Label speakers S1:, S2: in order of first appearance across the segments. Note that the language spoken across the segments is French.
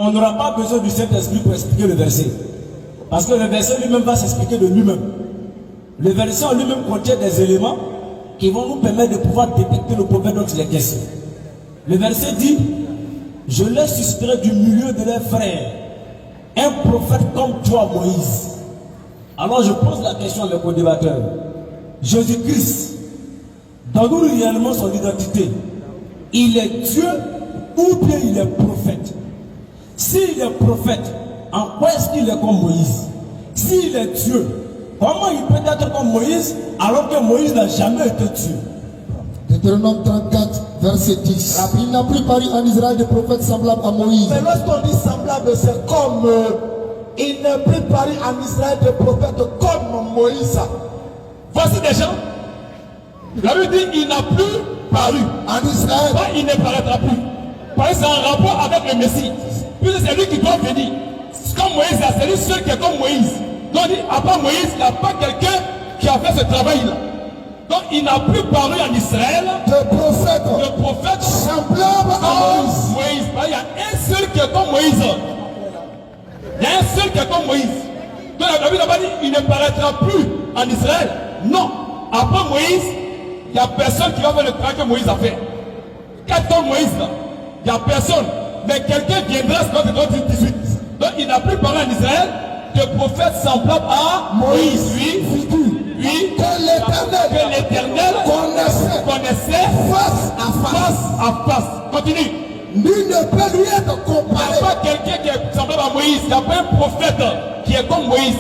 S1: On n'aura pas besoin du Saint-Esprit pour expliquer le verset. Parce que le verset lui-même va s'expliquer de lui-même. Le verset en lui-même contient des éléments qui vont nous permettre de pouvoir détecter le prophète dont il est question. Le verset dit: je les susciterai du milieu de leurs frères, un prophète comme toi, Moïse. Alors je pose la question à mes co-débatteurs. Jésus-Christ, donne-nous réellement son identité. Il est Dieu ou bien il est prophète? S'il est prophète, en quoi est-ce qu'il est comme Moïse? S'il est Dieu, comment il peut être comme Moïse alors que Moïse n'a jamais été Dieu?
S2: Deutéronome 34, verset 10. Il n'a plus paru en Israël de prophète semblable à Moïse.
S3: Mais lorsqu'on dit semblable, c'est comme il n'a plus paru en Israël de prophète comme Moïse.
S4: Voici des gens. La Bible dit il n'a plus paru
S2: En Israël,
S4: pas il ne paraîtra plus. Parce que c'est en rapport avec le Messie. Puisque c'est lui qui doit venir. Comme Moïse, c'est lui seul qui est comme Moïse. Donc à part Moïse, il n'y a pas quelqu'un qui a fait ce travail-là. Donc il n'a plus paru en Israël
S2: de prophète
S4: le prophète
S2: semblable à Moïse.
S4: Moïse. Il y a un seul qui est comme Moïse. Il y a un seul qui est comme Moïse. Donc la Bible n'a pas dit il ne paraîtra plus en Israël. Non. Après Moïse, il n'y a personne qui va faire le travail que Moïse a fait. Quand Moïse là, il n'y a personne. Mais quelqu'un viendra, c'est notre 18. Donc il n'a plus parlé en Israël de prophète semblable à Moïse. Oui, que l'Éternel connaissait face à face. Continue.
S2: Nul ne peut lui être
S4: Il n'y
S2: comparé.
S4: a pas quelqu'un qui est semblable à Moïse. Il n'y a pas un prophète qui est comme Moïse.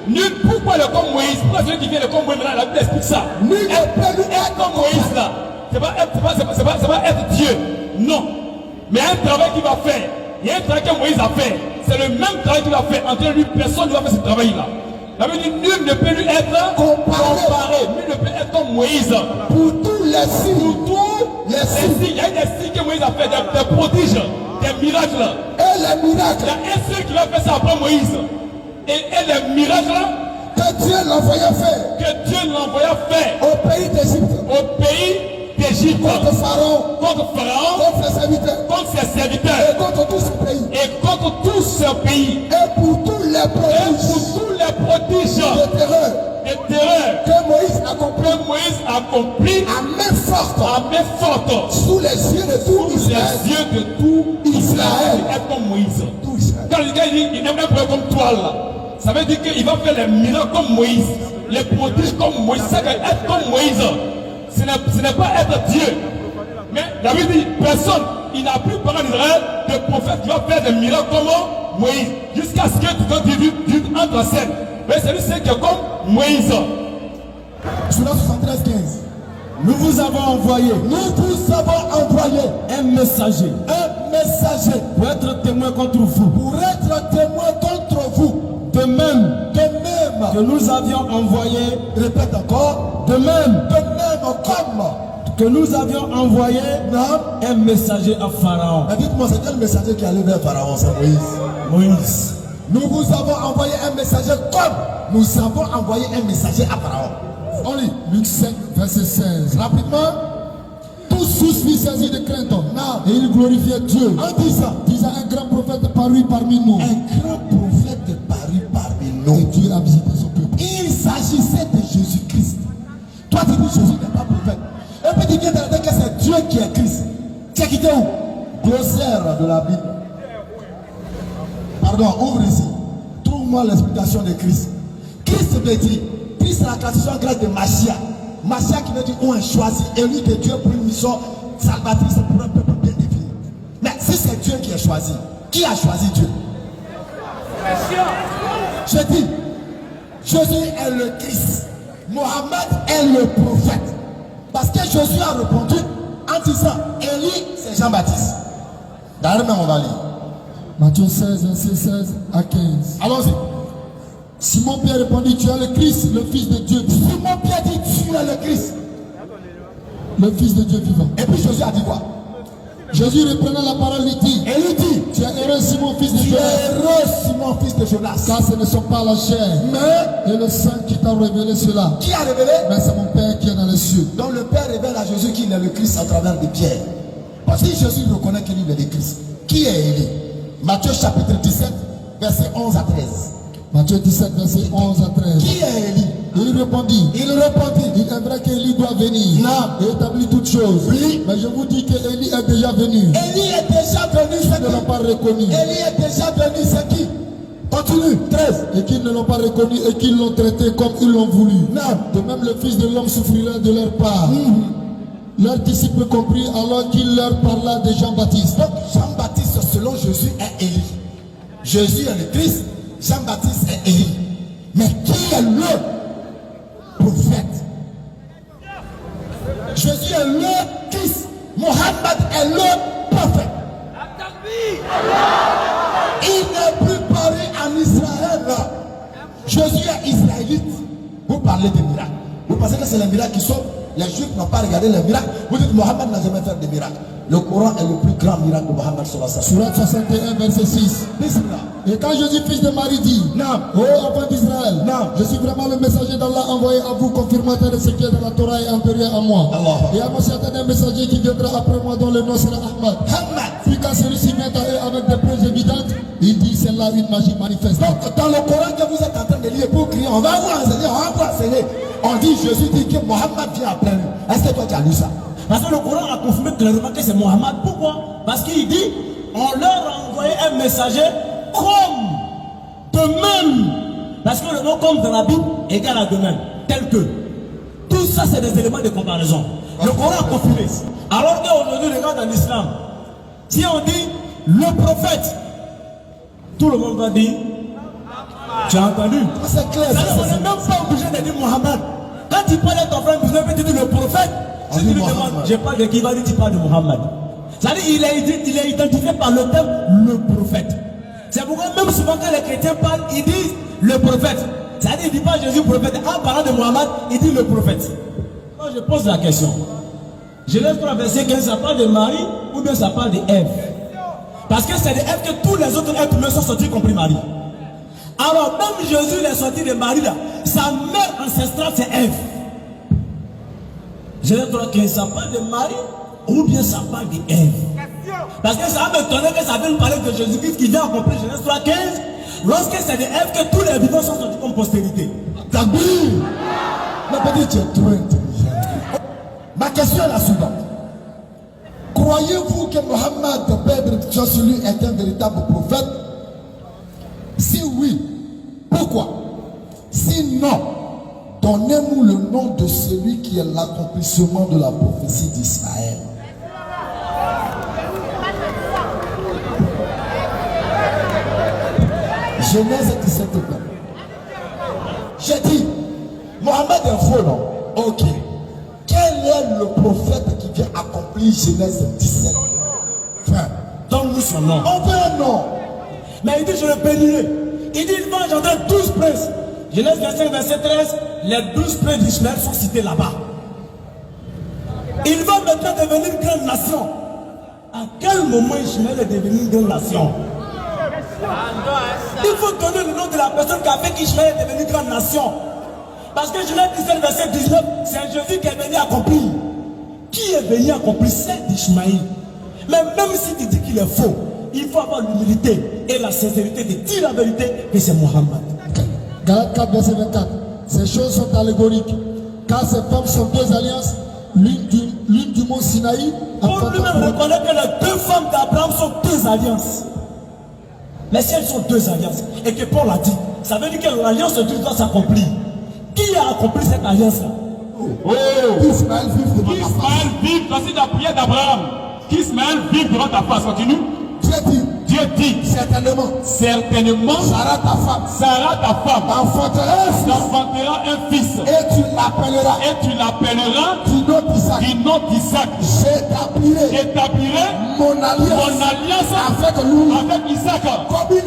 S4: Nul, pourquoi il est comme Moïse? Pourquoi celui qui vient de comme Moïse? La Bible explique ça.
S2: Nul ne peut lui
S4: Être
S2: être
S4: comme Moïse là, c'est pas être Dieu. Non. Mais un travail qu'il va faire, il y a un travail que Moïse a fait. C'est le même travail qu'il a fait. Entre lui, personne ne va faire ce travail-là. La Bible dit nul ne peut lui être comparé. Nul ne peut être comme Moïse.
S2: pour tous les signes.
S4: Pour tous les signes. Il y a des signes que Moïse a fait, des prodiges, des miracles.
S2: Et les miracles
S4: Il y a un seul qui va faire ça après Moïse. Et les miracles
S2: que Dieu l'envoyait faire
S4: que Dieu l'envoya faire
S2: au pays d'Égypte,
S4: au pays d'Égypte,
S2: contre Pharaon, contre ses serviteurs,
S4: contre ses serviteurs,
S2: et contre tout ce pays,
S4: et contre tout ce pays,
S2: et pour tous les
S4: et
S2: prodiges
S4: pour tous les prodiges
S2: de terreur
S4: et terreurs
S2: que Moïse accomplit
S4: que Moïse accomplit
S2: à main forte
S4: à main forte
S2: sous les yeux de tout
S4: sous
S2: Israël.
S4: les yeux de tout Israël. Être comme Moïse.
S2: Tout Israël.
S4: Quand le gars dit il n'est même pas comme toi là, ça veut dire qu'il va faire les miracles comme Moïse, les prodiges comme Moïse. C'est que être comme Moïse, ce n'est pas être Dieu. Mais la Bible dit personne, il n'a plus parlé d'Israël de prophète qui va faire des miracles comme Moïse, jusqu'à ce que tu te entre en scène. Mais c'est lui seul qui est comme Moïse.
S2: Surah 73, 15.
S1: Nous vous avons envoyé un messager pour être témoin contre vous. De même que nous avions envoyé,
S2: Répète encore.
S1: de même
S2: Comme.
S1: que nous avions envoyé un messager à Pharaon.
S2: Mais dites-moi, c'est quel messager qui allait vers Pharaon? C'est Moïse.
S1: Moïse.
S2: Nous vous avons envoyé un messager comme nous avons envoyé un messager à Pharaon. On lit Luc 5, verset 16. Rapidement. Tous furent saisis de crainte. Et ils glorifiaient Dieu. En disant, un grand prophète parut parmi nous. Un grand prophète parut parmi nous. Et Dieu a visité son peuple. Il s'agissait de Jésus-Christ. Toi, tu dis Jésus n'est pas prophète. Et puis tu viens de dire que c'est Dieu qui est Christ. Tu as quitté où? Glossaire de la Bible. Pardon, ouvre ici. Trouve-moi l'explication de Christ. Christ veut dire, Christ c'est la classification grâce de Machia. Machia qui veut dire on est choisi, élu de Dieu pour une mission salvatrice pour un peuple bien défini. Mais si c'est Dieu qui est choisi, qui a choisi Dieu? Je dis, Jésus est le Christ. Mohammed est le prophète. Parce que Jésus a répondu en disant, Élie c'est Jean-Baptiste. D'ailleurs, on va lire. Matthieu 16, verset 16 à 15. Allons-y. Simon Pierre répondit, tu es le Christ, le Fils de Dieu. Simon Pierre dit, tu es le Christ, le Fils de Dieu vivant. Et puis Jésus a dit quoi? Jésus reprenant la parole lui dit, et lui dit, tu es heureux Simon fils de Jonas. Tu es heureux Simon fils de Jonas. Car ce ne sont pas la chair, mais et le sang qui t'a révélé cela. Qui a révélé? Mais c'est mon Père qui est dans les cieux. Donc le Père révèle à Jésus qu'il est le Christ à travers de Pierre. Parce que Jésus reconnaît qu'il est le Christ. Qui est Élie? Matthieu chapitre 17, verset 11 à 13.
S3: Matthieu 17, verset 11 à 13.
S2: Qui est Élie?
S3: Il répondit,
S2: Il répondit.
S3: il est vrai qu'Élie doit venir
S2: Non.
S3: et établir toutes choses.
S2: Oui.
S3: Mais je vous dis qu'Élie est déjà venu.
S2: Élie est déjà venu,
S3: Ils
S2: c'est
S3: ne l'ont
S2: qui?
S3: pas reconnu.
S2: Élie est déjà venu, c'est qui? Continue. 13.
S3: Et qu'ils ne l'ont pas reconnu et qu'ils l'ont traité comme ils l'ont voulu.
S2: Non.
S3: De même, le Fils de l'homme souffrira de leur part. Leurs disciples compris alors qu'il leur parla de Jean-Baptiste.
S2: Donc Jean-Baptiste, selon Jésus, est Élie. Jésus est le Christ, Jean-Baptiste est Élie. Mais qui est le prophète? Jésus est le Christ. Mohammed est le prophète. Il n'est plus parlé en Israël. Jésus est israélite. Vous parlez des miracles. Vous pensez que c'est les miracles qui sauvent? Les Juifs n'ont pas regardé les miracles. Vous dites Mohammed n'a jamais fait de miracles. Le Coran est le plus grand miracle de Mohammed sallallahu alayhi wa sallam.
S3: Surat 61, verset 6.
S2: Bismillah.
S3: Et quand Jésus, fils de Marie, dit,
S2: Non.
S3: ô enfant d'Israël,
S2: Non.
S3: je suis vraiment le messager d'Allah envoyé à vous, confirmateur de ce qui est dans la Torah et antérieur à moi.
S2: Allah.
S3: Et à mon certain messager qui viendra après moi, dont le nom sera Ahmad.
S2: Mohammed.
S3: Puis quand celui-ci vient à eux avec des preuves évidentes, il dit, c'est là une magie manifeste.
S2: Donc, dans le Coran que vous êtes en train de lire pour crier, on va vous enseigner, on va vous enseigner. On dit, Jésus dit que Mohammed vient après lui. Est-ce que toi tu as lu ça?
S1: Parce que le Coran a confirmé clairement que c'est Mohammed. Pourquoi? Parce qu'il dit, on leur a envoyé un messager comme de même. Parce que le mot comme dans la Bible égale à de même. Tel que. Tout ça, c'est des éléments de comparaison. Le Coran a confirmé. Alors qu'aujourd'hui, regarde en islam, si on dit le prophète, tout le monde va dire, tu as entendu?
S2: C'est clair.
S1: Ça, on n'est même pas obligé de dire Mohammed. Quand tu parles de ton frère, vous avez dit le prophète. Si tu lui demandes, je parle de qui, va dire tu parles de Mohammed. C'est-à-dire il est identifié par le terme le prophète. C'est pourquoi même souvent quand les chrétiens parlent, ils disent le prophète. C'est-à-dire il ne dit pas Jésus prophète. En parlant de Mohammed, il dit le prophète. Moi je pose la question. Genèse 3 verset 15, ça parle de Marie ou bien ça parle de Ève? Parce que c'est de Ève que tous les autres êtres humains sont sortis, y compris Marie. Alors même Jésus il est sorti de Marie là. Sa mère ancestrale c'est Ève. Genèse 3 15, ça parle de Marie ou bien ça parle de Ève? Parce que ça va m'étonner que ça vienne parler de Jésus-Christ qui vient accomplir Genèse 3 15 lorsque c'est de Ève que tous les vivants sont sortis comme postérité.
S2: Takbir. La petite, tu es trop intelligent. Ma question est la suivante. Croyez-vous que Mohammed, père de bénédiction sur lui, est un véritable prophète? Si oui, pourquoi? Si non, donnez-nous le nom de celui qui est l'accomplissement de la prophétie d'Israël. Genèse 17. J'ai dit, Mohammed est faux, non? Ok. Quel est le prophète qui vient accomplir Genèse 17? Fin.
S1: Donne-nous son nom.
S2: On veut un nom.
S1: Mais il dit je le bénirai. Il dit il va engendrer 12 princes. Genèse 25 verset 13, les 12 princes d'Ismaël sont cités là-bas. Il va maintenant devenir une grande nation. À quel moment Ismaël est devenu une grande nation? Il faut donner le nom de la personne qui a fait qu'Ismaël est devenu une grande nation. Parce que Genèse 17 verset 19, c'est Jésus qui est venu accomplir. Qui est venu accomplir? C'est d'Ismaël. Mais même si tu dis qu'il est faux, il faut avoir l'humilité et la sincérité de dire la vérité que c'est Mohammed.
S3: Galates 4, verset 24. Ces choses sont allégoriques, car ces femmes sont deux alliances, l'une du mont Sinaï.
S1: Paul lui-même reconnaît que les deux femmes d'Abraham sont deux alliances. Mais si elles sont deux alliances, et que Paul a dit, ça veut dire que l'alliance de Dieu doit s'accomplir. Qui a accompli cette alliance-là?
S2: Ismaël vive devant ta face.
S4: Qu'Ismaël vive, voici la prière d'Abraham. Qu'Ismaël vive devant ta face. Continue. Dieu dit,
S2: Certainement,
S4: Sarah ta femme, t'enfantera un fils,
S2: et tu l'appelleras
S4: et tu l'appelleras
S2: du nom d'Isaac.
S4: j'établirai
S2: Mon
S4: mon
S2: alliance
S4: alliance
S2: avec lui
S4: avec Isaac
S2: comme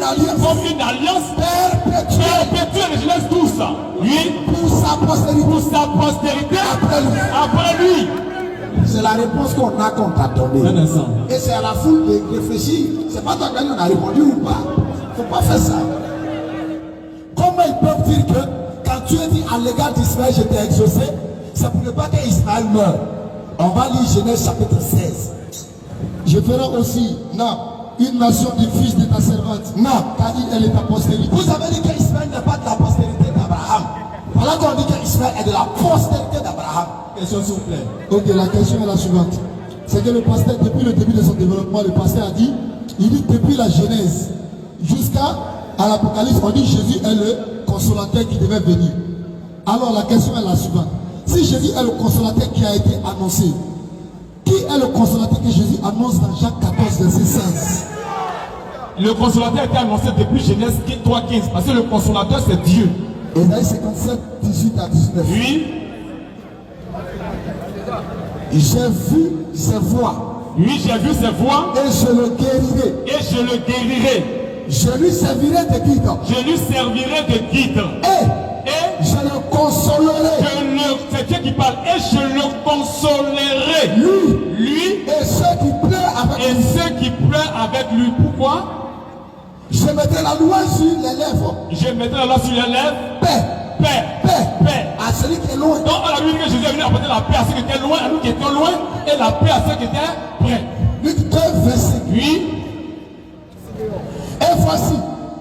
S2: une alliance perpétuelle
S4: perpétuelle. Genèse 12. Oui,
S2: pour sa postérité
S4: après lui.
S2: C'est la réponse qu'on a qu'on t'a donnée.
S1: Un instant.
S2: Et c'est à la foule de réfléchir. C'est pas toi qui on a répondu ou pas. Faut pas faire ça. Comment ils peuvent dire que quand tu as dit à l'égard d'Ismaël, je t'ai exaucé, c'est pour ne pas qu'Ismaël meure. On va lire Genèse chapitre 16.
S3: Je ferai aussi une nation du fils de ta servante.
S2: Non.
S3: Car elle est ta postérité.
S2: Vous avez dit qu'Ismaël n'est pas de la postérité d'Abraham. Voilà qu'on dit qu'Ismaël est de la postérité d'Abraham. Question s'il vous plaît.
S3: Ok, la question est la suivante. C'est que le pasteur, depuis le début de son développement, le pasteur a dit, il dit depuis la Genèse jusqu'à l'Apocalypse, on dit Jésus est le consolateur qui devait venir. Alors la question est la suivante. Si Jésus est le consolateur qui a été annoncé, qui est le consolateur que Jésus annonce dans Jacques 14, verset 16?
S4: Le consolateur a été annoncé depuis Genèse 3:15. Parce que le consolateur, c'est Dieu.
S3: Ésaïe 57, 18 à 19.
S4: Oui,
S2: J'ai vu ses voix
S4: oui, j'ai vu ses voix
S2: et je le guérirai.
S4: et je le guérirai.
S2: Je lui servirai de guide
S4: Je lui servirai de guide.
S2: et
S4: Et
S2: je le consolerai.
S4: c'est Dieu qui parle. Et je le consolerai. Lui
S2: Et ceux qui pleurent avec
S4: et
S2: lui.
S4: ceux qui pleurent avec lui. Pourquoi?
S2: Je mettrai la loi sur les lèvres.
S4: Je mettrai la loi sur les lèvres.
S2: Paix,
S4: Paix,
S2: paix,
S4: paix.
S2: à celui qui est loin.
S4: Donc, on a vu que Jésus est venu apporter la paix à ceux qui étaient loin, à nous qui étions loin, et la paix à ceux qui étaient près.
S2: Luc 2, verset.
S4: Oui,
S2: Et voici,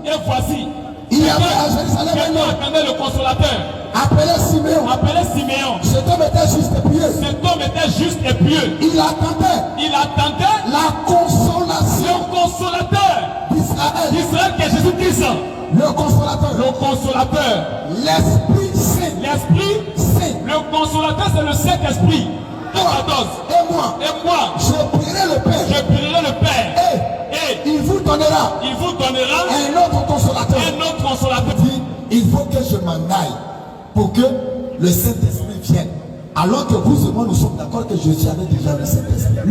S4: et voici.
S2: il y avait à Jérusalem un
S4: Quelqu'un
S2: homme
S4: attendait le consolateur,
S2: appelé Siméon.
S4: appelé Siméon.
S2: Cet homme était juste et pieux.
S4: Cet homme était juste et pieux.
S2: Il attendait
S4: Il attendait
S2: la consolation
S4: le consolateur
S2: d'Israël.
S4: d'Israël qui est Jésus-Christ.
S2: Le consolateur.
S4: Le consolateur.
S2: L'Esprit Saint.
S4: L'Esprit,
S2: Saint.
S4: le consolateur, c'est le Saint-Esprit. 14.
S2: Et moi,
S4: Et moi,
S2: je prierai le Père.
S4: je prierai le Père.
S2: Et
S4: Et
S2: il vous donnera
S4: il vous donnera
S2: un autre consolateur.
S4: un autre consolateur.
S2: Dit, il faut que je m'en aille pour que le Saint-Esprit vienne. Alors que vous et moi, nous sommes d'accord que Jésus avait déjà le Saint-Esprit.